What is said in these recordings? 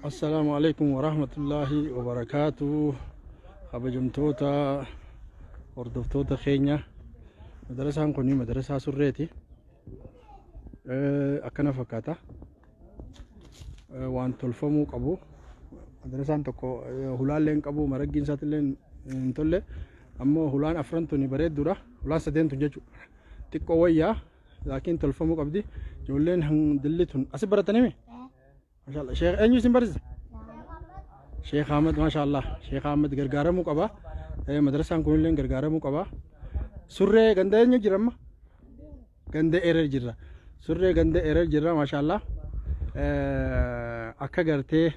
السلام عليكم ورحمة الله وبركاته. خبجمتوتا وردفتوتا خينيا مدرسة كوني مدرسة سريتي أكنا فكاتا وان تلفمو قبو مدرسة تكو هلال لين قبو مرقين ساتلين نتولي أما هلان أفرنتوني بريد دورا هلان سدين تنججو تكو ويا لكن تلفمو قبدي جولين هن دلتون أسبرتني مي ما شاء الله. شيخ أين يسمى برز؟ شيخ أحمد ما شاء الله. شيخ أحمد غرغارة مقبا مدرسة كون لين غرغارة مقبا سورة غندا نجرم غندا إيرر جرا سورة غندا إيرر جرا ما شاء الله. أكا غرتي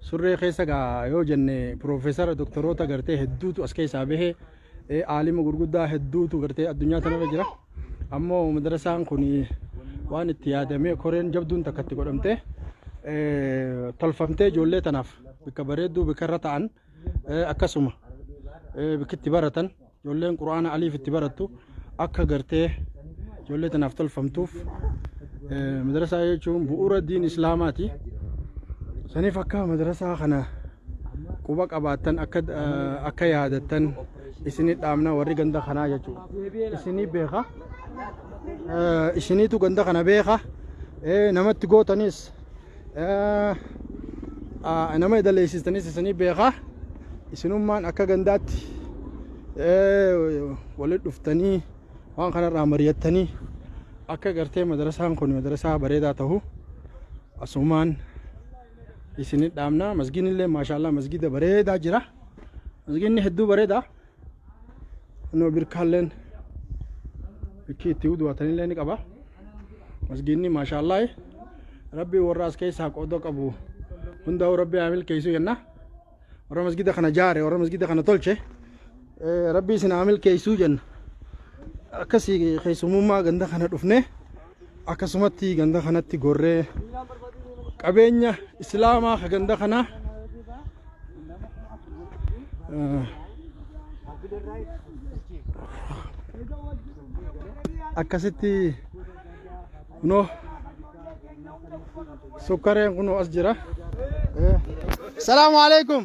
سورة خيسا غا يو جنة بروفيسور دكتوروتا غرتي هدوتو أسكي سابه عالم غرغدا هدوتو غرتي الدنيا تنو جرا أما مدرسة كوني وان اتيادمي كورين جبدون تكتي قدمته تلفمتي جولة تناف بكبريدو بكرتان أكسمة بكتبارتان جولة القرآن علي في تبارتو أكا غرتي جولة تناف تلفمتوف مدرسة يجون بؤرة دين إسلاماتي سني فكا مدرسة خنا كوبك أباتن أكد أكا يادتن إسني تامنا وري غندا خنا يجو إسني بيخا إسني تو غندا خنا بيخا نمت تقو تنيس nama idaleessistanis isanii beekaa isinummaan akka gandaatti walitti dhuftanii waan kanarraa mari'attanii akka gartee madrasaan kun madrasaa bareedaa ta'u asumaan isinii dhaamna. Masgiidni illee maashaallah masgiida bareedaa jira. Masgiidni hedduu bareedaa noo birkaalleen bikki itti udwatanillee ni qaba. Masgiidni maashaallah ربي وراس كيس هاقودو قبو هندو ربي عامل كيسو ينا ورا مسجد خنا جاري ورا مسجد خنا طلشه ربي سن عامل كيسو جن اكسي خيسومما غندا خنا دفنه اكسمتي غندا خنا تي غوري قبينيا اسلاما غندا خنا اكستي نو سكرين كنو أسجرة. السلام عليكم.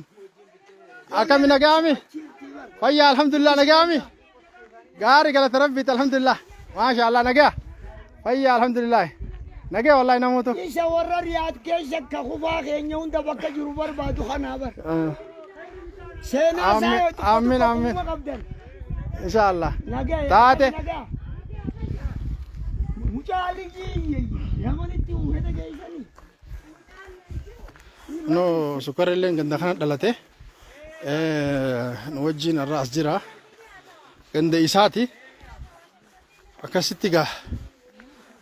أكمل نجامي. فيا الحمد لله نجامي. قاري قالت ربي الحمد لله. ما شاء الله نجا. فيا الحمد لله. نجا والله نموتو. إيش ورا رياض كيشك كخوفا خينيون دبكة جروبر بادو خنابر. سينا آمين آمين آمين. إن شاء الله. نجا. تاتي. مجالي نو سكر اللي عند خان دلته نوجين الرأس جرا عند إساتي أكاسيتيغا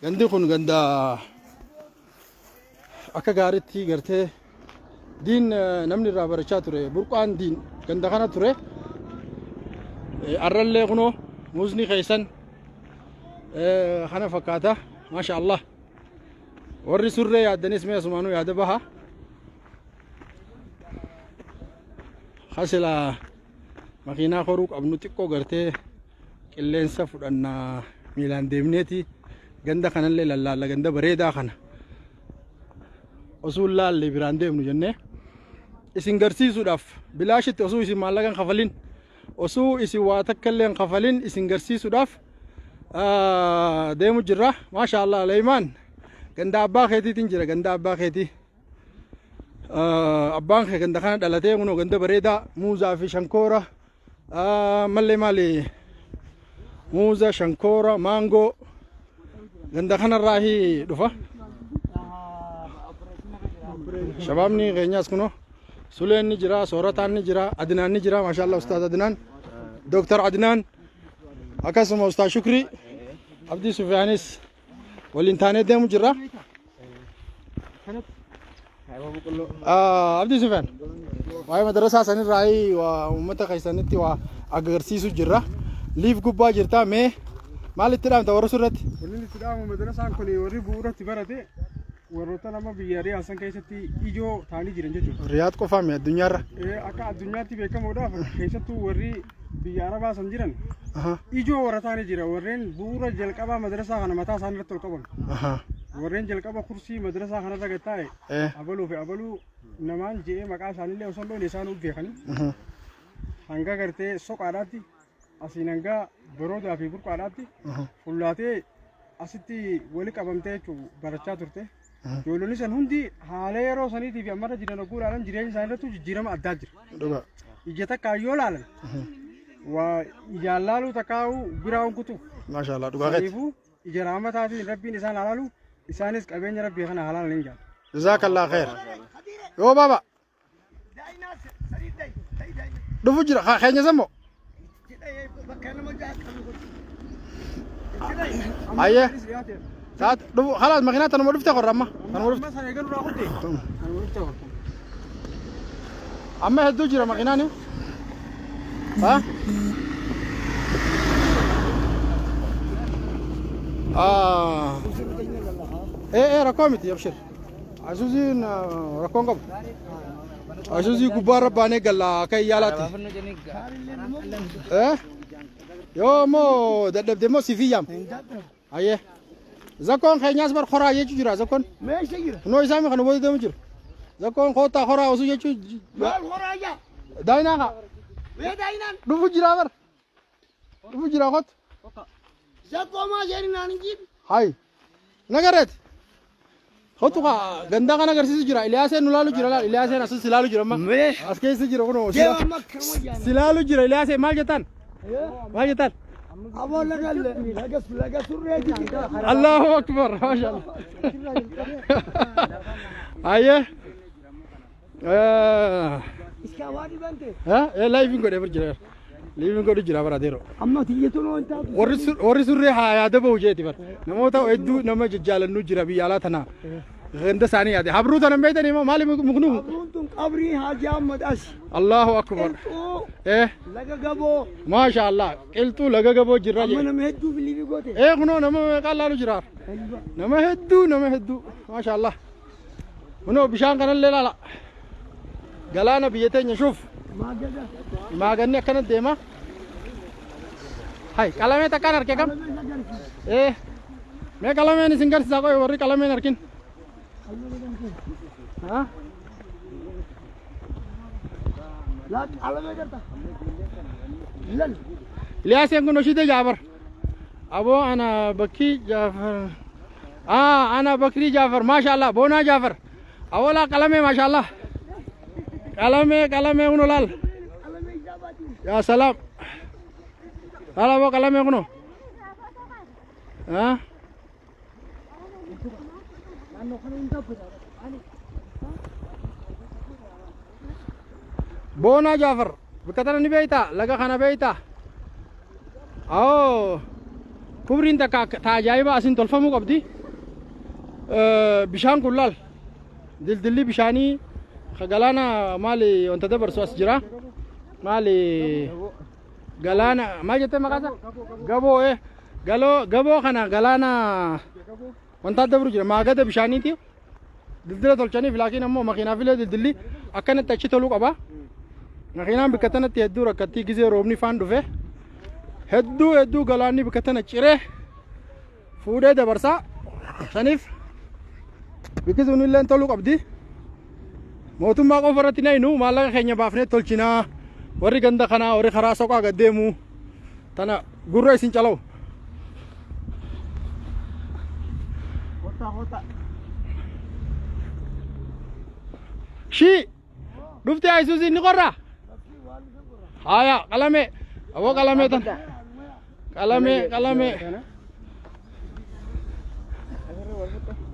عند كون عند أكاغارتي غرتة دين نمني رابرشة ترى بركان دين عند خان ترى أرلله كنو موزني خيسان خنا فكاتا ما شاء الله وري سورة يا دنيس مي اسمانو يا دبها خاصلا ماكينا خروق ابنو تيكو غرتي كلين سفدنا ميلان ديمنيتي غندا خنن لي لا غندا بريدا خنا اصول لا اللي برانديم نو جنة اسنغرسي سوداف بلاشت اسو اسي مالغان خفلين اسو اسي واتكلين خفلين اسنغرسي سوداف ديمو جرا ما شاء الله ليمان غندا أبا خيتي تنجرا غندا أبا خيتي أبان خي غندا خان دلته منو غندا بريدا موزا في شنكورا مالي موزا شنكورا مانغو غندا خان الراهي دفا شبابني غينياس كنو سولين نجرا سورتان نجرا عدنان نجرا ما شاء الله أستاذ عدنان دكتور عدنان أكاسم أستاذ شكري عبدي سفيانيس والإنترنت ده مجرى عبد السفيان وهي مدرسة سنة رأي ومتى خيسانتي وأجرسيسو جرى ليف كوبا جرتا ما لترام تورسورت لترام مدرسة كوني وري بورة تبارة وروتنا ما بياري أصلا كيستي إيجو ثاني جرنجو رياض كوفامي الدنيا را أكا الدنيا تبيكم ودا كيستو وري بيارا باس انجرن إيجو ورا ثاني جرا ورين بورة جلكابا مدرسة أنا متى سانرت الكابون warreen jalqaba kursii madrasaa kanarra gattaa'e abaluu fi abaluu namaan je'ee maqaa isaanillee osoo loon isaan beekanii hanga gartee soqaadhaatti asiin hanga boroodaa fi burqaadhaatti fullaatee asitti wali qabamtee jechuun barachaa turte. Ijoollonni san hundi haala yeroo saniitii fi ammarra jiran oguu ilaalan jireenya isaanii irratti jijjiirama addaa jira. Ija takkaa yoo ilaalan waa ijaan laaluu takkaa'u biraa hunkutu. Maashaallah dhugaa gati. Kanaafuu ija raamataatiin rabbiin isaan halaalu isaanis qabeenya rabbii kana halaalan hin jaal. Jazakallah khair. Yoo baba. Dhufu jira keenya sammoo. Ayyee. Saat dhufu halas makiinaa tanuma dhufte qorra amma. Tanuma dhufte. Amma hedduu jira makiinaan. Ha? rakkoo miti abshir. Asuuziin rakkoon qabu. Asuuzii gubbaa rabbaanee galla akka iyyaalaatti. Yoo moo dadhabde moo siif iyyaam. Ayyee. Zakkoon keenyaas bar horaa jechuu jira zakkoon. Meeshaa jira. Noo isaanii kan walitti deemu jira. Zakkoon koottaa horaa osoo jechuu. Maal horaa jaa? Daayinaa kaa. Mee daayinaan? Dhufu jira bar. Dhufu jira kot. Zakkoo maa jedhi naan hin jiidhu. Hai. Nagareet. Kotu kaa gandaa kan agarsiisu jira. Iliyaaseen nu laalu jira laal. Iliyaaseen asis silaalu jira amma. Mee. As keessa jira kunoo. Deema makkama jaana. Silaalu jira Iliyaaseen maal jettaan? Maal jettaan? Aboo laga surree jira. Allahu akbar. Maashaallah. Ayyee. Iskaa waa dhibante. Laayifiin godhee bir jira. Laayifiin godhu jira bara adeero. Amma tiyyatu noo hin taatu. Warri surree haa yaada bahu jeeti bar. Namoota hedduu nama jajjaalannu jira biyya alaa tanaa. Ganda isaanii yaade. Habruu tana beeytanii moo maali muknuu? Habruun tun qabrii Haaji Ahmad Asi. Allahu akbar. Laga gaboo. Maashaallah. Qilxuu laga gaboo jirra Amma jee. nama hedduu biliifi goote. Kunoo nama meeqaan laalu jira. Nama hedduu. Maashaallah. Kunoo bishaan kanallee laala. Galaana biyya teenya shuuf. Maagada. Maaganni akkana deema. Hai qalamee takkaan harkee kam? Mee qalameen isin garsiisaa qoy warri qalameen harkin. Laat alamee garta. Lal. Iliyaaseen kun hoshite Jaafar. Aboo ana Bakrii Jaafar. Ana Bakrii Jaafar. Maashaallah. Boonaa Jaafar. Awolaa qalamee maashaallah. Qalamee kuno laal. Ya salam. Laal aboo qalamee kuno. Boonaa Jaafar. Bakka tana ni beeyta. Laga kana beeyta. Kubriin takka ajaa'iba asin tolfamuu qabdi. Bishaan kun laal. Dildilli bishaanii galaana maali wanta dabarsu as jira. Maali galaana maal jettee maqaasa? Gaboo gaboo kana galaana wanta dabru jira. Maagada bishaaniiti. Dildila tolchaniif laakiin ammoo makiinaaf illee dildilli akkanatti achi toluu qaba. Makiinaan bakka tanatti hedduu rakkattii gizee roobni faan dhufe. Hedduu galaanni bakka tana ciree fuudhee dabarsaa. Saniif biqiltuun illee toluu qabdi. Mootummaa qofa irratti naynu maallaqa keenya baafnee tolchinaa. Warri ganda kanaa warri karaa soqaa gad deemu tana gurra isin calawu. Shii dhuftee Ayisuuziin ni qorraa? Haya qalamee aboo qalamee tan qalamee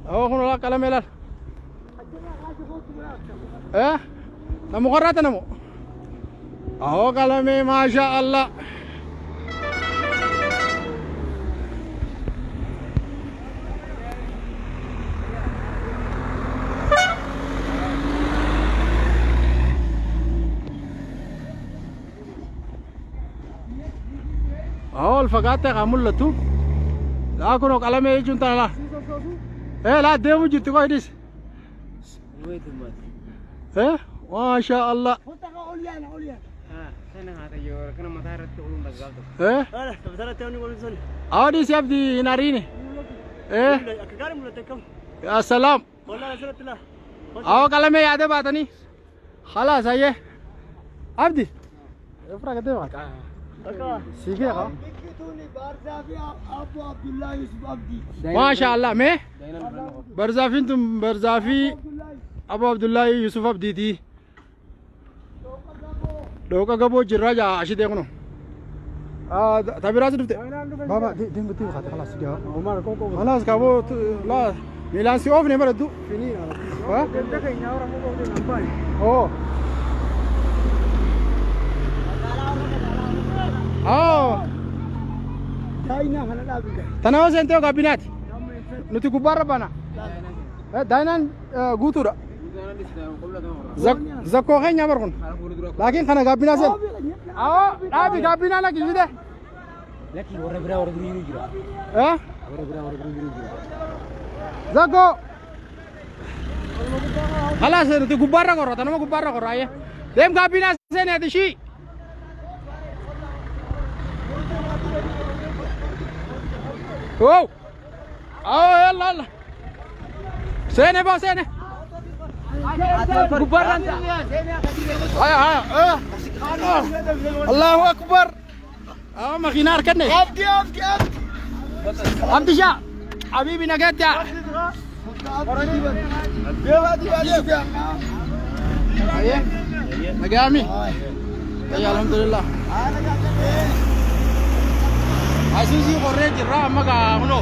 aboo kun olaa qalamee laal. Namu qorraata namu. Aboo qalamee maasha Allah. Fagaattee kan mul'atu. Laa kunoo qalamee jechuun tana laa. Laa deemu jirti qoy dhis. Maasha Allah. Aadis abdi hin ariine. إيه يا سلام أو كلامي يا ده باتني خلاص هي عبدي افرق ده بات سيكي يا بكتوني بارزافي أبو عبد الله يوسف عبدي ما شاء الله مي برزافي انتم برزافي ابو عبد الله يوسف عبديتي دوكا غبو جراجا عشي ديكنو تابيراز دفت بابا دين بتي خلاص جا خلاص كابو لا ميلان سي اوف نمبر دو فيني ها او داينا خنا دابي تناوز انتو كابينات نتي كبار بنا داينان غوتورا زكو خين يامركن لكن خنا كابينا سن دابي كابينا لك يده لكن ورا برا يجي ها ورا برا يجي زكو خلاص نتي كبار كورا تنما كبار كورا ايه ديم كابينا سن هذا شيء اوه يلا يلا سنه با سنه كبار انت هيا الله اكبر ما خينار كني عبدي عبدي شا حبيبي نجات يا نجامي يا الحمد لله عزيزي قريت الرا مغا هنو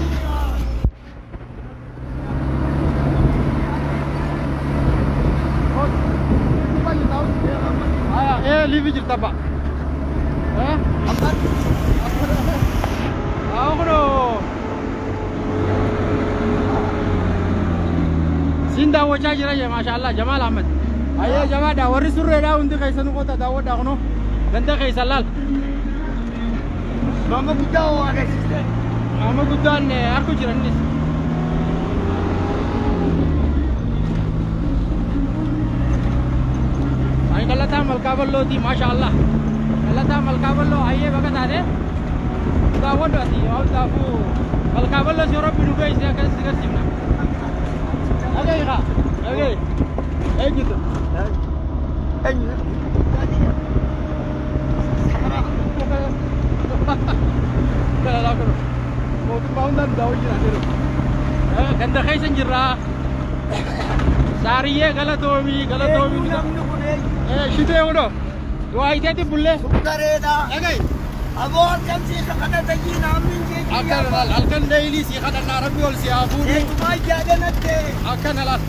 ايه ليفي جرتبا ها هنو سيندا وجاجرا ما شاء الله جمال احمد ايه جماعه دا وري سوري دا وندي كيسن قوتا دا ودا هنو غندا كيسلال Mama Buddha ada sister. Mama Buddha ne aku jiranis. Ay kalata malkaballo di masyaallah. Kalata malkaballo aye bagat ade. Dawad ati aw tafu malkaballo si Rabbi nu guys ya kan sigar simna. Agay ka. Agay. Ay gitu. Ay. Kalau aku mau tu bangun dan daun je nak ganda kai senjera sariye galatomi shide uno dua ite ti bulle Kareda. agay Abo kan si kakana tagi namin je. alkan daily si kada narabi ol si abu May jada natte. akan alat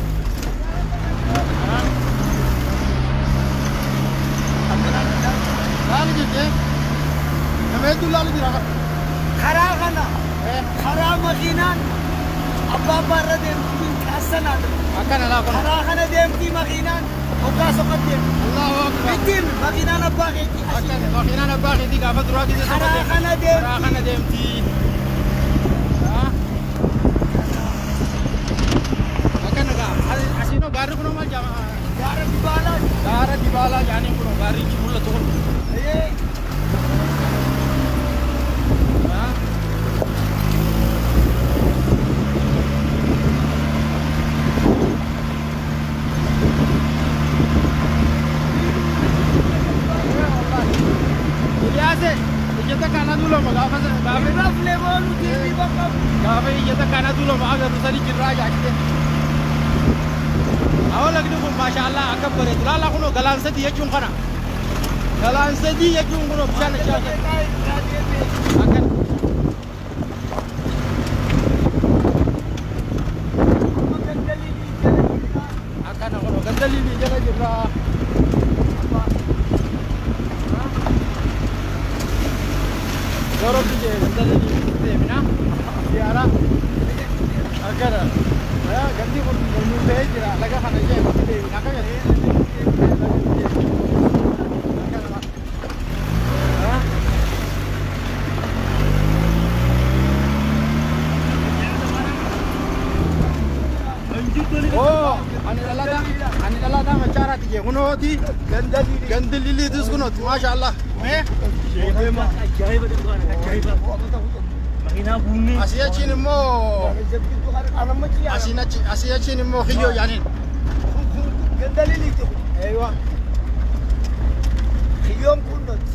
lalu je namanya tu lalu diraka Karakana. Kara makinan. Abba barra dem tin kasana. akan alat Karakana dem ti makinan. Oka sokat dem. Allahu akbar Bitin makinan abba kiti. akan makina na bakit di ka fatura di sa Karakana dem. Karakana dem ti akan naga asino gari kuno mal jama Gara di bala. jani kuno gari ki mulla tukun Eh. ijata kana dulu magafa Rafle bolu di bakam. gafa ijata kana dulu magafa rusali jirraja akite awala gidu ko mashallah akabbare tulala kuno galan sadi yajun kana galan sadi yajun kuno bisana chaga akan akan kuno gandali ni jara jirra Dorong je gandali ni mina siara agar ya ganti pun mulu jira laga khana je bakte naka ya oh ani lalada macara tije hunoti gandali dis kunot mashallah me Ina bunni. Asii achiin immoo asii achiin immoo kiyyoo yaaniin. Gandaliliitu. Eeywa. Kiyyoon kun nuti.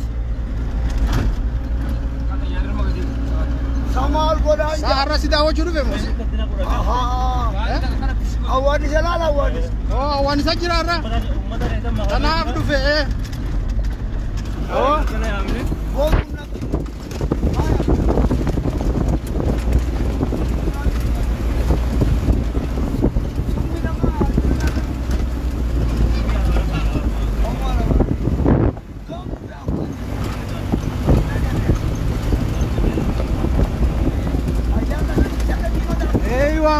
Samaal godhaa jira. Saarra si daawwachuu dhufe moo? Awwaanis laala awwaanis. Oo waan isa jiraarra. Kanaaf dhufe. Oo.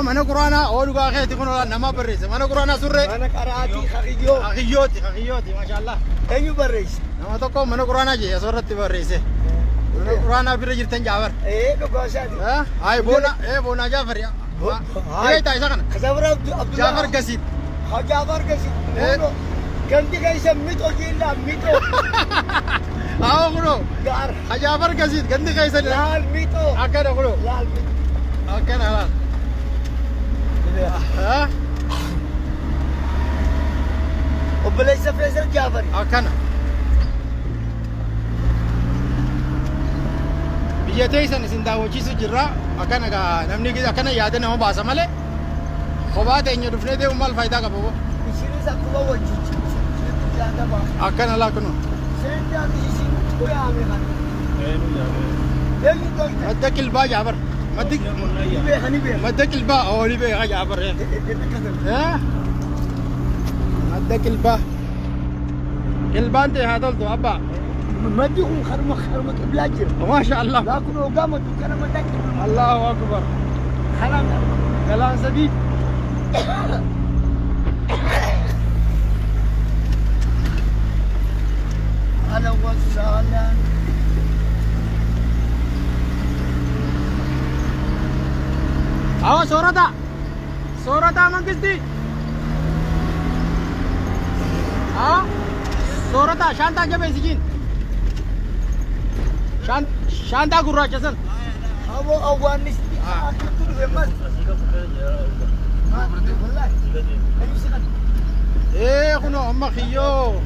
Mana Quraana oolu gaafeeti kun nama barreesse mana Quraana surre Mana qaraatii haqiyyoo. Haqiyyooti maashaallah Eenyu barreesse? nama tokko mana Quraana jee asirratti barreesse mana Quraana bira jirtan Jaafar Dhugaasaati. ay boona Jaafar eeta isa kana Kasabra Jaafar Gasiit Jaafar Gasiit. Ganti keessa mito jilla mito. haa kuno Gaar. Jaafar Gasiit ganti keessa Laal mito. akkana kuno Laal mito. akkana laal Obboleessa Feesar Jaafar. akkana biyya teessan isin daawwachiisu jirra akkana gaa namni akkana yaada nama baasa malee kophaa teenya dhufnee deemu maal faayidaa qaba bo Isinis akkuma wajjichi. akkana laa kunu Seentaan isin goyaame kan. Eenyu goyta? madda qilbaa Jaafar maddi Beekani beeka. madda qilbaa ooli beeka Jaafar madda qilbaa qilbaan ta'e haa toltu abbaa Maddi kun harma qiblaa jira. maasha Allah Laa kun hoggaa maddu kana madda qiblaa. Allahu akbar Haram. galaan sadii Ala wassalam. awa soorata mangisti soorata shaantaa jabeesijiin shaantaa gurraacha san Abo awwaanis akkatu dhufe mas. Wallahi. Eenyu si kan? kuno amma kiyyoo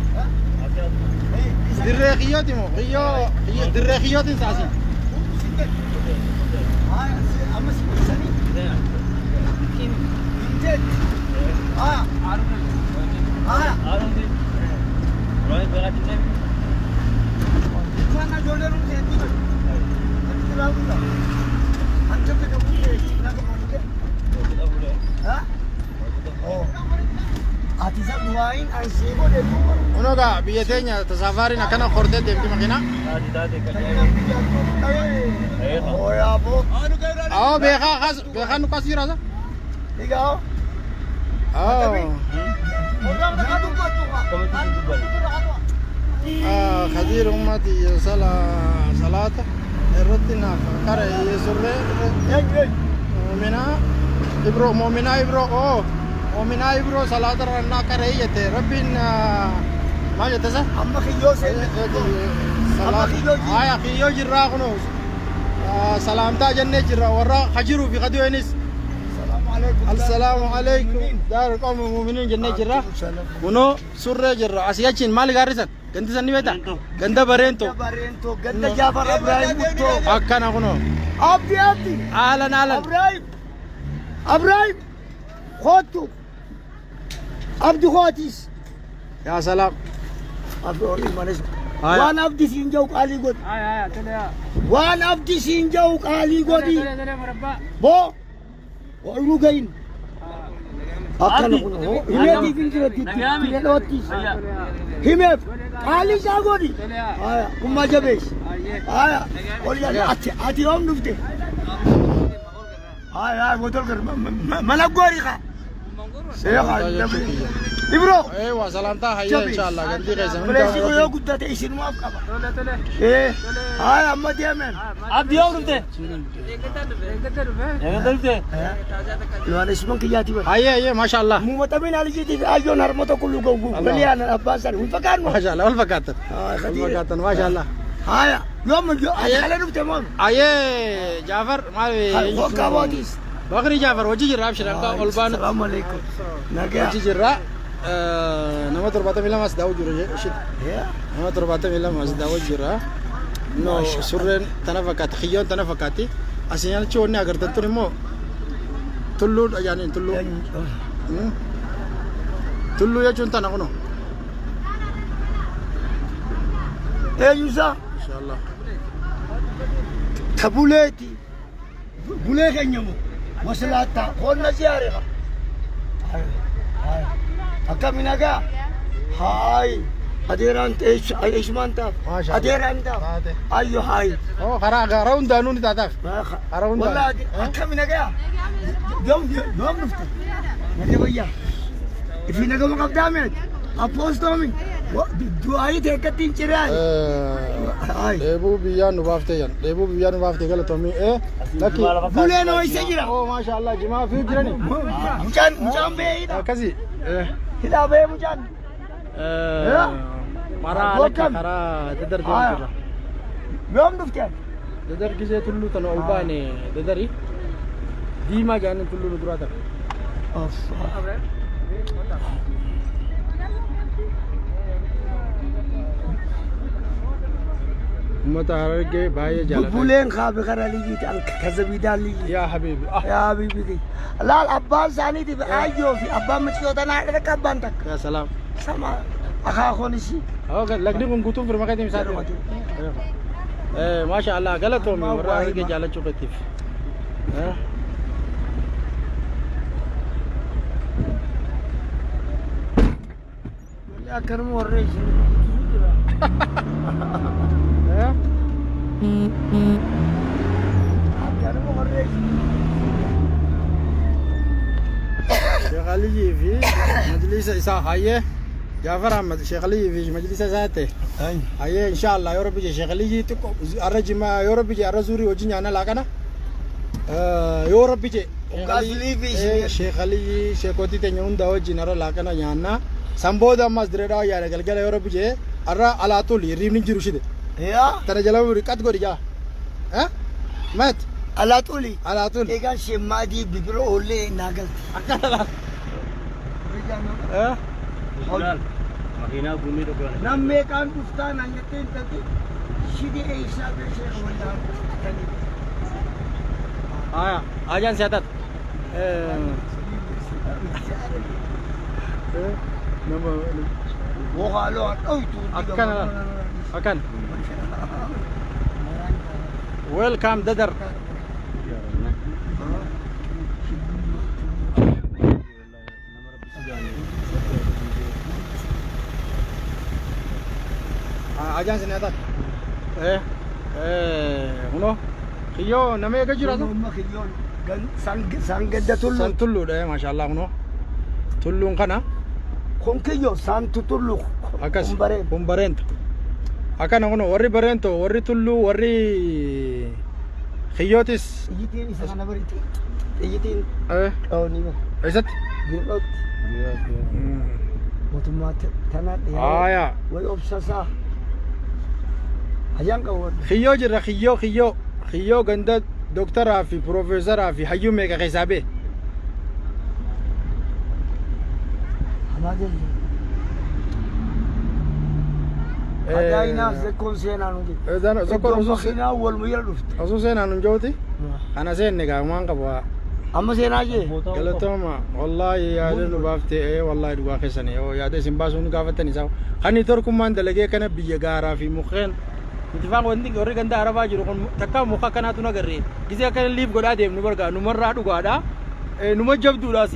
dirree kiyyooti moo kiyyoo dirree kiyyootiin saasi Amma si sani. Injet. Mana jodoh rumah itu? Itu tahu tak? Hancur ke kamu ni, nak kamu ke? Hah? Oh. Atisan duain, asyik boleh tu. kuno gaa biyya teenya tasaafariin akkana qortee deemti makiina Oh ya bu. awo beekaa nu kas jira sa Tiga. Orang nak kadu kau tu. خدير أمتي صلاة الرتنا كره يسرة مؤمنا إبرو صلاة رنا كره يته ربنا ما جتسا Amma kiyo sen. صلاة آية كيو جرا كنو سلامتا جنة جرا ورا خجرو في خديو إنس Assalamualaikum. Assalamualaikum دار القوم المؤمنين جنة جرا منو سرة جرا أسياچين مال غارسات ganti sanni beta ganda barento Barento, ganda Jafar Ibrahim Mutto. akkana kuno Abdi. alan Ibrahim. Khotu. Abdi Khotis. ya salam Abdi oli manis. Aya. Wan abdi sinjau kali god. Wan abdi sinjau kali godi. Bo. Ulu gain. Akkana kuno. Hime di kinjira di. Hime lotis. Hime. Ali sagodi. Aya, kumma jabesh. Aya, oli ati om nufte. Aya, botol kar. Mana gori ka. Seha. Ibro. ايوه سلامتا هيا ان شاء الله ganti kaisa Boleh ko yo gudda te isin maaf ka ba. Aya, amma diamen. Abdi और उठते Luar isman kiyati ba. هيا ما شاء الله Mu matabin ali jiti ayo narmoto kullu go balian abbasan. Ulfakan mo. ما شاء الله والفكاتن خدير. والفكاتن ما شاء الله هايا يوم على نبت تمام Aye Jafar maal فوق كابوتيس Bakri Jafar wajji jirra abshir akka ol baanu السلام عليكم نجا wajji jirra nama 72 as daawuu jiru shit يا nama 72 as daawuu jirra no surreen tana fakkaatti xiyyoon tana fakkaatti asiin achi wanni agartan tun immoo tulluu yaani tulluu tulluu jechuun tana kuno ايه يوسا inshallah تبوليتي بوليك نيمو مسلاتا قلنا زيارة هاي هاي أكمل نجا هاي أديران إيش مانتا ما شاء الله. أديران تا أيو هاي oh karaa garaa hundaanuu ni taataaf أراون دا. والله أكمل نجا يوم نفتح نجا بيا في نجا مقدامك أبوستومي دعائي تكتين شراي هاي dheebuu biyyaan nu baaftee yan dheebuu biyyaan nu baaftee galatoomii lakki بولين ويسا جرا oh maasha Allah jimaa fi jirani مجان بيدا akkasii هلا بيه مجان maraa lakka karaa dadar deemu jirra يوم نفتح dadar gisee tulluu tana ol baane dadari diimaa jaanin tulluu nu duraa tana ummata harargee baay'ee jaalatan بولين خاب خرالي جيت كذبي دالي yaa habiibi يا حبيبي دي لا الأبان ثاني دي بأيو في أبان مشيو تنا عندك أبان تك yaa salaam سما أخا خونسي lagni kun guutuun firma keetiin isaa maasha Allah galatoomii warra harargee jaalachuu qattiif يا كرم وريش كرم وريش Sheekh Aliyii fi majlisa isaa hayyee Jaafar Ahmad Sheekh Aliyii fi majlisa isaatti أي hayyee inshallah yoo rabbi je Sheekh Aliyii xiqqoo arra jimaa yoo rabbi je arra zuurii wajjin nyaanna laaqana yoo rabbi je Aliyii fi Sheekh Aliyii sheekotii teenya hunda wajjin arra laaqana nyaanna san booda ammas direedhaa yaada galgala yoo rabbi je arra alaatul hirriibni jiru shide يا tana jala riqat godhi jaa mat على طولي alaatul إيجان شمادي بيبرو أولي ناقل نمي كان بفتان عنيتين تلتي شدي إيسا بشيخ ولا aya ajan siatat nama وقالوا أوتو akan welcome dadar ajan siatat uno kiyo namanya kajira tu سانجد تلو san tullu deh masya Allah uno tullun kana كونكيو سان تطلو akas كمبرين pembarento akan uno warri barento warri tullu warri kiyotis يجيتين إسا بريتي يجيتين أو نيما isat بيرلوت وتما تنا aya ويوبساسا هيان كور kiyo jirra kiyo ganda doktoraa fi profeesaraa fi hayyuu meeqa keessaa أنا جاي أجاينا زكون سينا نودي Zokkor مخينا أول ميل رفت osoo seenaan hin jooti kana seenne gaamaan qaba أما سينا جي galatooma wallaahi yaada nu baaftee wallaahi dhugaa keessanii yaada isin baasuun gaafattan isaa kan torkummaan dalagee kana biyya gaaraa fi mukkeen ittifaan wanti warri ganda arabaa jiru kun takka muka kanaatu nagarree gisee akkana liif godhaa deemnu bargaa numarraa dhugaadha numa jabduudhaas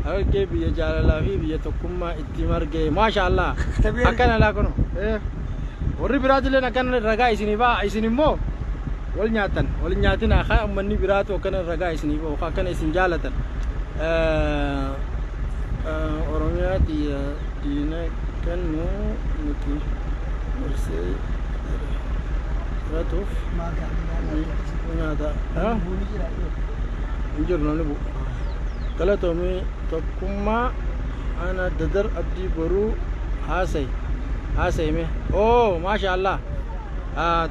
harargee biyya jaalalaa fi biyya tokkummaa itti margee maasha Allah akkana laa kuno warri biraatilleen akkana ragaa isiniifaa isin immoo wal nyaatan wal nyaatina haa ummanni biraatu akkana ragaa isiniifaa akkana isin jaalatan oromiyaa diina kennu nuti mursee ratuuf ما كان nyaata بولي جرا hin jiru namni bu'u galatoomii tokkummaa ana dadar abdii boruu haasay haasa'ime oo maasha Allah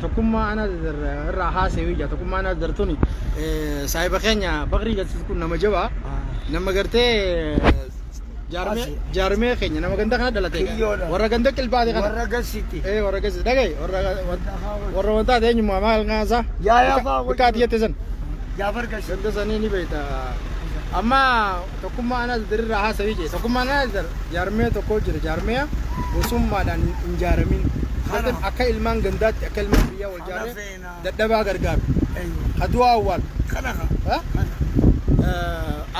tokkummaa ana irraa haasa'ee jira tokkummaa ana dartuni saahiba keenya Bakrii Gaddisii kun nama jabaa nama gartee jaarmee keenya nama ganda kana dhalate warra ganda qilbaate kana warra Gaddisiiti warra Gaddisii dhagaye warra wantaa eenyummaa maal ngaasa yaa faa bikaati jette san Jaafar Gaddisii ganda sanii ni beekta amma tokkummaa ana irraa haasa'ee jira tokkummaa ana jaarmee tokko jira jaarmee gosummaadhaan hin jaaramin akka ilmaan gandaatti akka ilmaan biyyaa wal jaaree dadhabaa gargaaru haduu awwal kana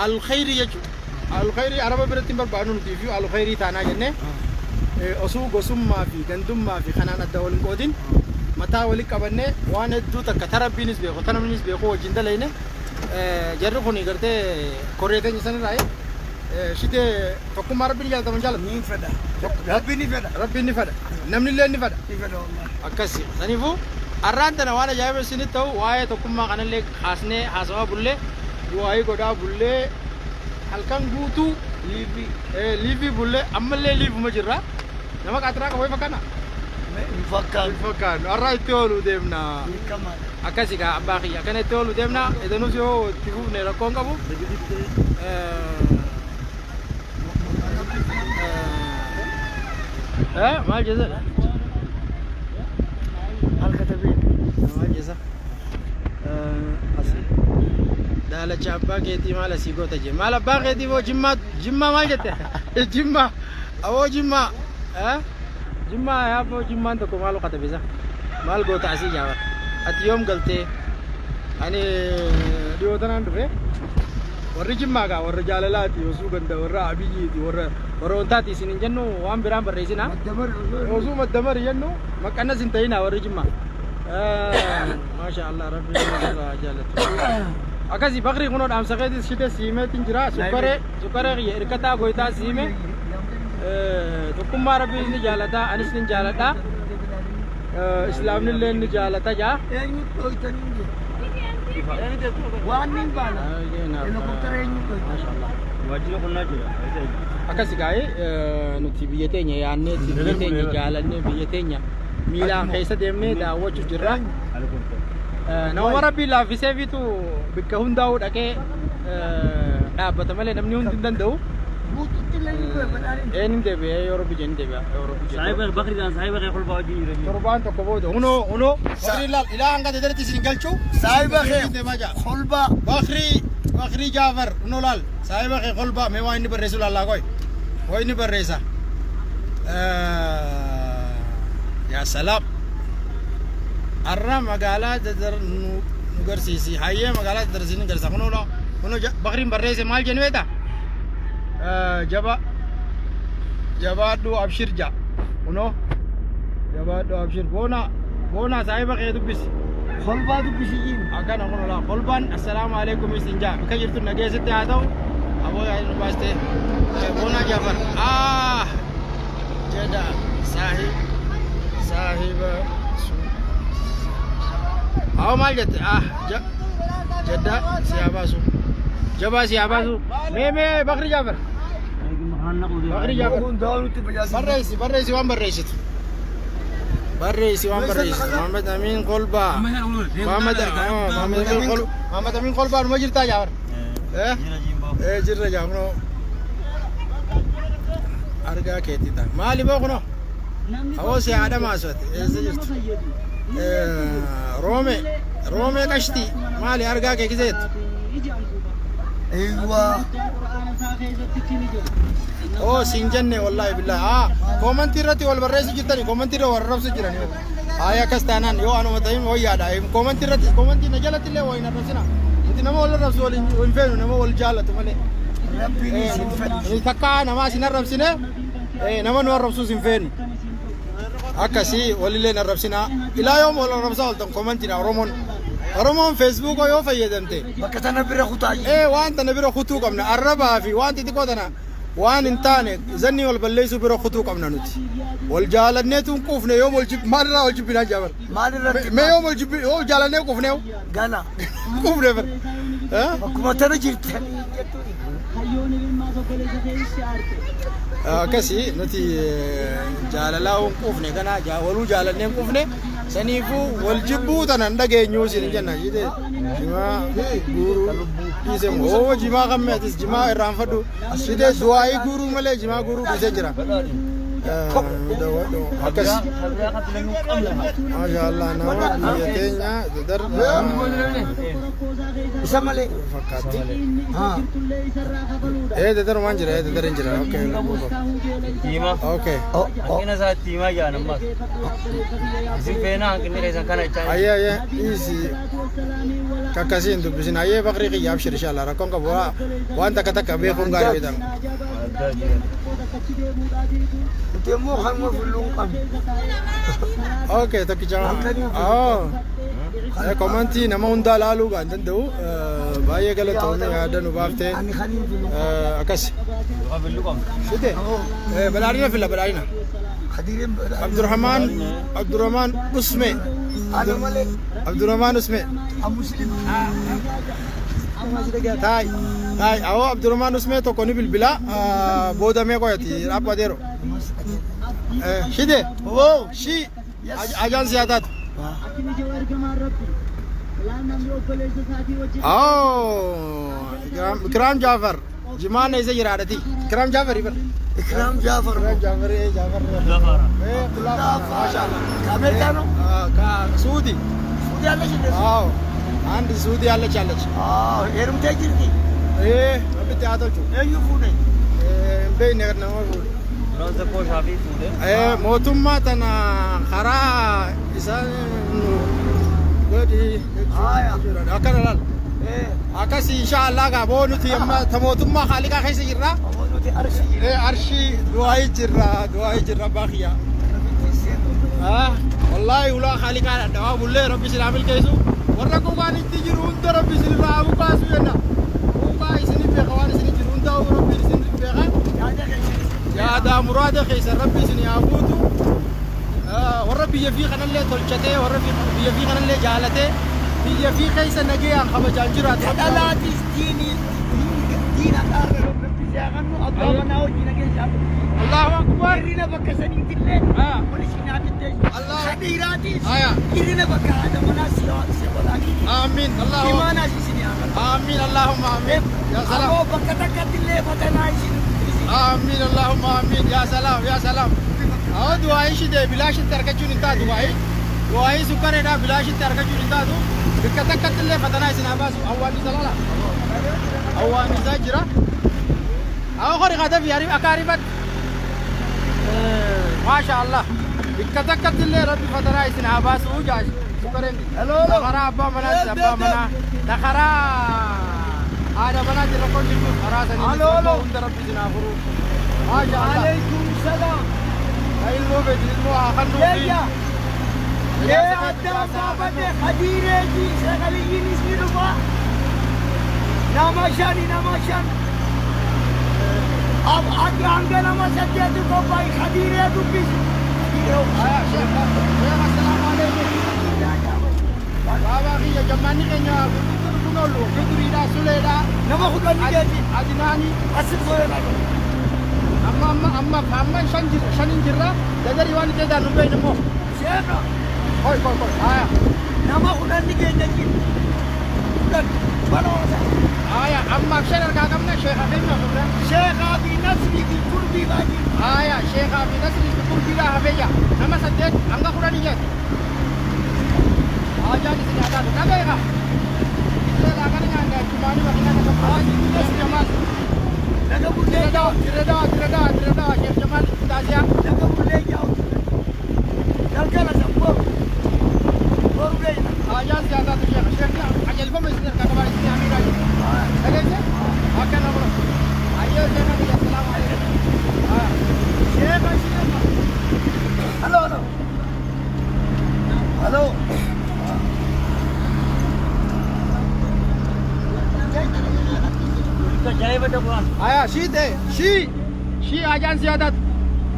alkhayri jechuudha alkhayri araba biratti barbaadu nuti fi alkhayri taanaa jennee osoo gosummaa fi gandummaa fi kanaan adda wal hin qoodin mataa walitti qabannee waan hedduu takka tarabbiinis beeku tanamnis beeku wajjin dalayne jarri kun gartee koree keenya sanirraa shitee tokkummaa rabbiin jaalataman jaalatu ni fedha rabbiin ni fedha namni illee ni fedha ni fedha akkasi saniifuu arraan tana waan ajaa'iba isinitti ta'u waa'ee tokkummaa kanallee haasnee haasawaa bullee waa'ee godhaa bullee halkan guutuu liivii bullee ammallee liivuma jirra nama qaatiraa qabu fakkaana fakkaannu arraa itti ooluu deemna akkasi kaa abbaa kiyya akkana itti ooluu deemna edanus yoo itti fufne rakkoon qabu maal jesa maal jesa daalacha abbaa keetii maal asii goota jee maal abbaa keetii boo jimmaa maal jette jimmaa aboo jimmaa jimmaa yaaboo jimmaan tokko maal katabisa maal goota asii jaaba ati yoom galtee ani dhiyootanaan dhufe warri jimmaa gaa warra jaalalaati osoo ganda warra abiyyiiti warra wantaati isin hin jennu waan biraan barreessina osoo maddamar jennu maqannas hin ta'ina warri jimmaa maasha Allah rabbi irraa jaalatu akkasi Bakrii kunoo dhaamsa keetis shite siimeetiin jira sukkaree kiyya hirkataa goytaa siime tokkummaa rabbii ni jaalataa anis ni jaaladha islaamni illee ni jaalata jaa akkasi gaa'ee nuti biyya teenya yaannee biyya teenya jaalannee biyya teenya miilaan keessa deemnee daawwachuuf jirra nama rabbii laaffisee fitu bakka hundaa'uu dhaqee dhaabbata malee namni hundi hin danda'u eenyuun deebi'ee yoo rabbi jeen deebi'a yoo rabbi jeen Saahiba Bakrii dhaan saahiba kee kolbaa hojii jira. torbaan tokko booda hunoo Bakrii laal ilaa hanga deddeetti isin galchuu saahiba kee kolbaa Bakrii Jaafar hunoo laal saahiba kee kolbaa mee waa inni barreessu laallaa koy waa inni barreessa yaa salaam arra magaalaa dadar nu garsiisi hayyee magaalaa dadar isin garsiisa hunoo Bakriin barreesse maal jennu beektaa jabaadhu abshir ja uno jabaadhu abshir bona saahiba kee dubbisi kolbaa dubbisiin akkana kun ola kolbaan assalaamu alaykum isin jaa bika jirtu nageessitti haa ta'u aboo yaa nu baaste bona Jaafar jedha saahiba awo maal jette jedda siyaabaasu jabaa siyaabaasu mee Bakrii Jaafar Bakrii Jaafar barreessi waan barreessitu Muhammad Amin Kolbaa Muhammad Amin Kolbaa numa jirtaa Jaafar jirra Jaafar argaa keetti ta'a maali boo kunoo awoo si haadha maasoote eessa jirtu roomee qashtii maali argaa kee kiseetu sinjenne wallahi billahi komantii irratti wal barreessu jirtani komantii irra wal rabsu jirani akkas taanaan yoo anuma ta'in wayyaadha komantii na jalatti illee wayin arrabsina nuti nama wal rabsu wal hin feenu nama wal jaallatu malee takka nama isin arrabsine nama nu arrabsuus hin feenu akkasii walillee arrabsina ilaa yoom wal arrabsaa oltan komantiidha Oromoon Facebook yoo fayyadamte bakka tana bira kutaa waan tana bira kutuu qabna arrabaa fi waan xixiqqoo tana waan hin taane zanni wal balleessuu bira kutuu qabna nuti wal jaalanneetuun quufne yoo maalirraa wal jibbinaa Jaafar mee yoo yoo jaalannee quufne gana quufne bar akkuma tana jirte akkasii nuti jaalalaa hin quufne kana waluu jaalannee hin quufne saniifuu wal jibbuu tanan dhageenyuu isin jenna jite jimaa guuruu dhiise moo jimaa kammeetis jimaa irraanfadhu jite du'aayii guuruu malee jimaa guuruu dhiise jira akkasii maashaallah nama biyya keenya isa malee fakkaatti dadarumaan jira dadarin jira Tima. okay Kina sa tima ya namma. Zifena kini kaysa kana chan. ayya isi kakasiin dubbisin ayyee bakrii qiyyaaf shir inshallah rakkoon qabu waan takka takka beekuun gaarii beekan demoo kan mo fulluun qabu okay tokkicha komantii nama hundaa laaluu kan danda'u baay'ee galatoomii yaada nu baaftee ani khaniin filu akkas Qabillu qam. shite balaadina fila balaadina khadirin Abdurrahman Usme ana malee Abdurrahman Usme muslim taay awoo Abdurrahman Usme tokko ni bilbila boodamee qoyati dhaabbateero shite shi ajaansi yaa taatu Ikram Jafar jimaana isa jiraadhati Ikram Jafar ibar ikram Jafar Jafar Zafara. maashaallah amerikano ka Suudi sudi alla shi waaw andi Suudi alla challenge erumte jirti abbitti haa tolchu eenyu fuune beeyne nama fuudhe Ronza ko shafi fude. mootummaa tana karaa isaan godhi akkana laal akkasii inshaallah gaaboo nuti amma ta mootummaa haaliqaa keessa jirra nuti arshi arshii du'aayi jirra baakiya wallaahi ulaa haaliqaa dhadhawaa bullee rabbi isin milkeessu warra gogaan itti jiru hunda rabbi isin irraa bukaasu jenna gogaa isinif beeka waan isinif jiru hunda rabbi isinif beeka yaada muraada keessa rabbi isin yaa guutu warra biyya fi kanallee tolchatee warra biyya fi kanallee jaalatee biyya fi keessa nagayaan kabajaan jiraatu dhalaatis diina qaarra rabbi siyaaqannu abbaa manaa hojii nageessaa Allahu akbar irrina bakka saniitillee poolisiin haadhittee khadiiraatis irrina bakka haadha manaa siyaaqalaanii amin Allahu imaanaas isin yaaqan amin Allahumma amin ya salam ammoo bakka takkattillee fatanaa isin amin Allahumma amin ya salam awo du'aayi shide bilaashitti argachuun hin taatu du'aayi sukkareedhaa bilaashitti argachuun hin taatu bakka takkattillee fatanaa isin haa baasu awwaannisa lala awwaannisaa jira awo hori qadafi akaaribat maasha Allah bakka takkattillee rabbi fatanaa isin haa baasu jaash sukkareen dakaraa abbaa manaa dakaraa haadha manaa jirra kun jirtu karaa sanii hunda rabbi isin haa furu maasha Allah alaikum salaam ilmoo beeti ilmoo haa kannuufi adda baabate khadiireeti sagaliyyiin isni dhufa nama shan akka hanga nama saddeeti qophaa'e khadiiree dubbisi baabaa kiyya jammaanni keenya kunollu fituriidha suleedha nama kudhanni geeti adinaani asit goyona amma shanin jirra dagarii waan itti edaan nubbeen immoo seena koy haya nama kudhanni keenya jiru kudhan baloosa haya amma shan argaa qabna sheekha keenya fudhan sheekhaa fi nasrii fi kurbii baay'ee haya sheekhaa fi nasrii fi kurbiidha hafeeyya nama saddeet hanga kudhanii jeeti hajaan isin yaadaatu nagayeqa seelaa kana nyaanga jumaanii wakinaa nama haji jamaal daga bullee jaa'u Tirada, Sheikh Jamal Tasia. daga bullee jaa'u dalgala sabboo borublee Ajan siapa tu Sheikh ajal pun mesti nak kabar sini Amira. Ada akan apa? Ayo jangan dia assalamualaikum. sheekha halo Ka jaya bata buan. Aya, si ajan siapa?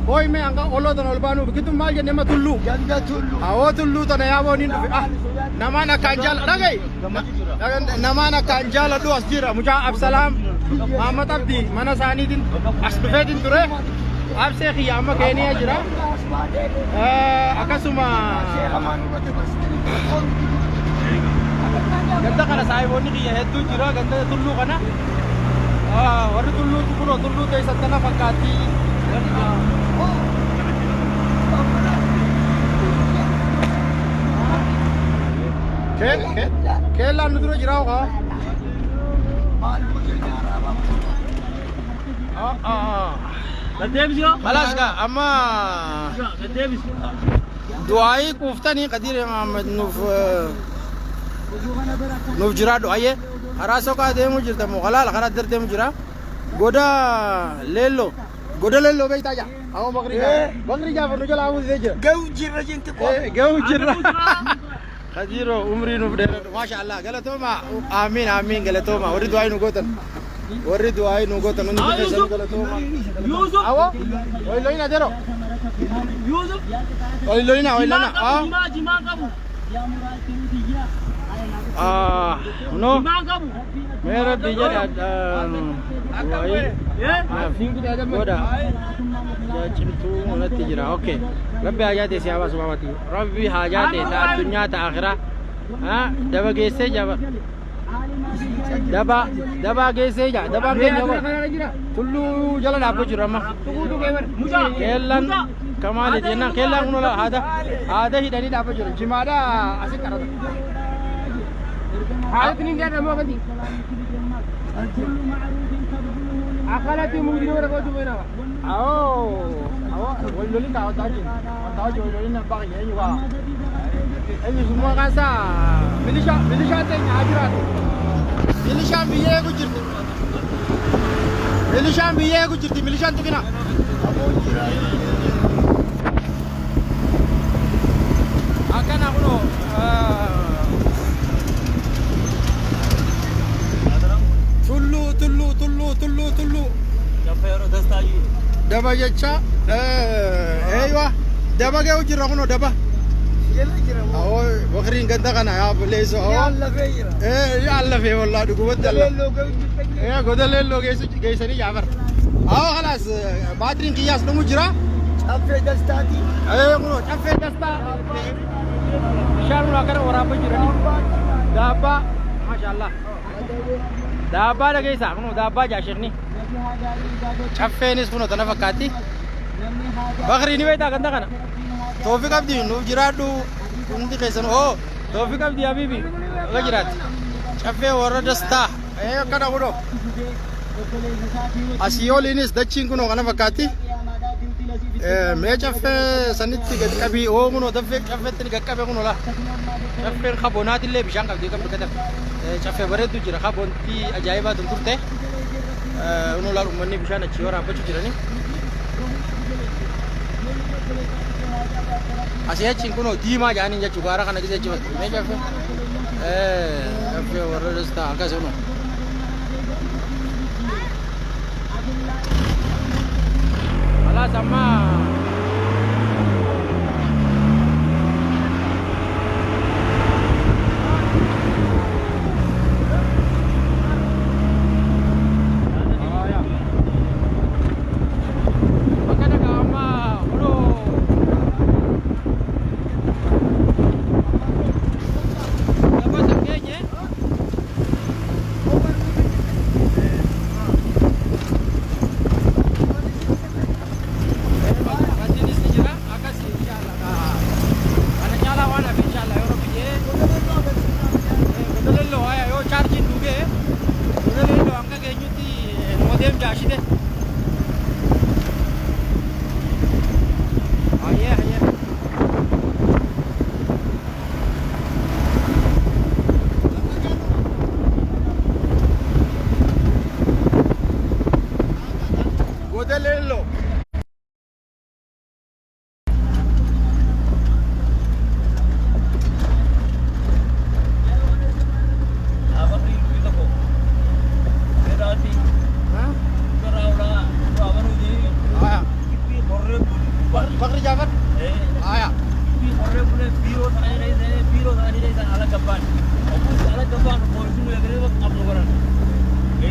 Boy me angka olo dan olbanu begitu mal je nama tullu. ganda tullu Awo tullu tanah ya bonin nama nak kanjal, nagai. Nama nak kanjal adu asjira. Muja absalam. Muhammad Abdi mana isaaniitiin as dhufeetiin ture absee kiyya amma Keeniyaa jira akkasuma ganda kana saahiboonni kiyya hedduu jira ganda tulluu kana warri tulluutu kunoo tulluu keessatti kana fakkaatti keellaan nu dura jira okaa خلاص اما دعائي كفتني قدير يا محمد نوف جرا دعائي راسو کا دے مجرد مغلال خرا درت مجرا گودا ليلو بيتا جا او بغري جا فرجو لاو دے جو جرا جنت کو جو جرا خديرو عمري نوف دے ما شاء الله غلطو ما امين غلطو ما وري دعائي نو گوتن وري دعائي نو گوتن نو غلطو ما يوسف او وي لوينا ديرو يوسف وي لوينا جما كابو no मेरा बीजा goda cintu mulati jira oke rabbi hajate siapa subhanahu rabbi hajate ta dunya ta akhirah daba gese jaba daba gese ja daba kenya ko kullu jalan apa jira ma kelan kamali dina kelan unola hada hidani apa jira jimada asik karata حالة نيجا نمو غدي أكلتي مودي نورا كوتو بينا ولولي كاو تاجي ولولي نبغي يعني وا أي semua kasa milisha tenya ajurat milisha biye ku jirti milisha tu kina akan aku no tullu Jafero dastaji daba jecha ايوه daba ge ujira kuno daba awo wakrin ganda kana ya leso يلا فيرا يلا في والله دغ ودل godal lo geysani jafar خلاص بادرين قياس نمو جرا أفي دستاتي kuno cafe dasta شارو akan ora bajirani daba masyaallah daba da geysa kuno daba ja sheikh ni cafe nis kuno tana fakati bakri ni wayta ganda kana توفيق عبدي نو جرادو كنتي كيسن توفيق عبدي حبيبي غجرات شافي وردستا كدا غدو اسيول انس دچين كنو كنا فكاتي مي شافي سنتي غكبي او منو دفك شافي تني غكبي كنو لا شافي خبونات اللي بيشان قبدي كم كده شافي بريدو جرا خبونتي اجايبا دنتورته انو لا مني بيشان تشيورا بچو جراني Asyik cingkuno dima jani ja cugara kana kita cepat. Meja fe. Fe warasta agak sono. Alah sama.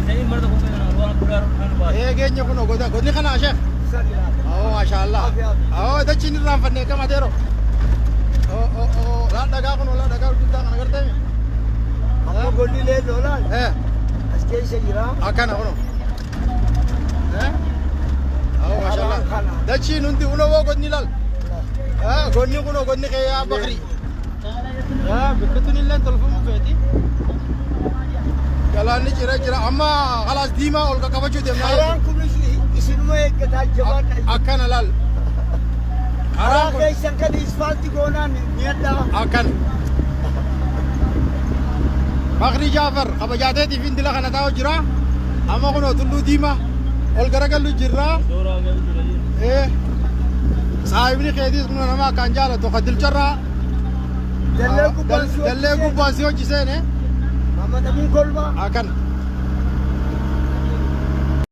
Ini Keenya kun godni kana sheekh. Oo maashaallah. Oo dachiin irraan fannee kama teero. Oo laan dhagaa kun laan dhagaa guddaa kana gartee. Amma godni lee lolaan. As keessa jira. Akkana kun. Oo maashaallah. Dachiin hundi unoo godni laal. Godni kun godni kee bakri. Biqiltuun illee tolfamu feeti. Galaanni jira amma khalaas diimaa ol qabachuu deemnaa. Karaan kun isinuma eeggataa jabaadha. Akkana laal. Karaa keessan kan isfaaltii goonaan miidhaa. Akkana. Bakri Jaafar kabajaateetiif intala kana taa'u jira. Amma kun tulluu diimaa ol garagallu jirra. Saahibni keetiis kun nama akkaan jaalatu Khadil Charraa. Dallee gubbaan si hojjiseene. Mama Nabii Kolba. Akkana.